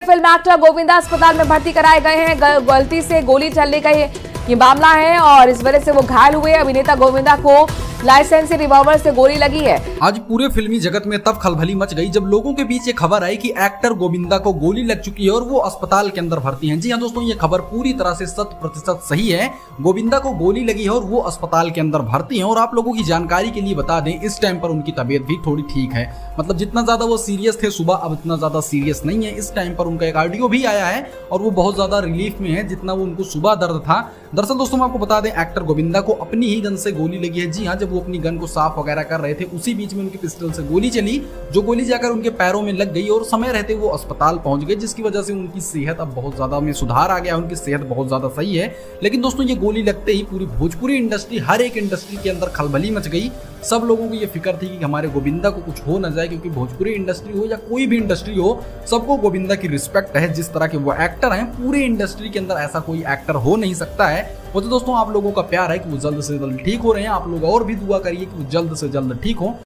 Film actor Govinda अस्पताल में भर्ती कराए गए हैं। गलती से गोली चलने का ये मामला है और इस वजह से वो घायल हुए। अभिनेता गोविंदा को लाइसेंसी रिवॉल्वर से गोली लगी है। आज पूरे फिल्मी जगत में तब खलबली मच गई जब लोगों के बीच ये खबर आई कि एक्टर गोविंदा को गोली लग चुकी है और वो अस्पताल के अंदर भर्ती हैं। जी हाँ दोस्तों, ये खबर पूरी तरह से 100% सही है। गोविंदा को गोली लगी है और वो अस्पताल के अंदर भर्ती हैं। और आप लोगों की जानकारी के लिए बता दें, इस टाइम पर उनकी तबीयत भी थोड़ी ठीक है। मतलब जितना ज्यादा वो सीरियस थे सुबह, अब इतना ज्यादा सीरियस नहीं है। इस टाइम पर उनका एक ऑडियो भी आया है और वो बहुत ज्यादा रिलीफ में है जितना वो उनको सुबह दर्द था। दरअसल दोस्तों, मैं आपको बता दें, एक्टर गोविंदा को अपनी ही गन से गोली लगी है। जी हाँ, जब वो अपनी गन को साफ वगैरह कर रहे थे उसी बीच में उनकी पिस्टल से गोली चली, जो गोली जाकर उनके पैरों में लग गई और समय रहते वो अस्पताल पहुंच गए, जिसकी वजह से उनकी सेहत अब बहुत ज्यादा में सुधार आ गया। उनकी सेहत बहुत ज्यादा सही है। लेकिन दोस्तों, ये गोली लगते ही पूरी भोजपुरी इंडस्ट्री, हर एक इंडस्ट्री के अंदर खलबली मच गई। सब लोगों को ये फिक्र थी कि हमारे गोविंदा को कुछ हो ना जाए, क्योंकि भोजपुरी इंडस्ट्री हो या कोई भी इंडस्ट्री हो, सबको गोविंदा की रिस्पेक्ट है। जिस तरह के वो एक्टर हैं, पूरी इंडस्ट्री के अंदर ऐसा कोई एक्टर हो नहीं सकता है। वो तो दोस्तों आप लोगों का प्यार है कि वो जल्द से जल्द ठीक हो रहे हैं। आप लोग और भी दुआ करिए कि वो जल्द से जल्द ठीक हो।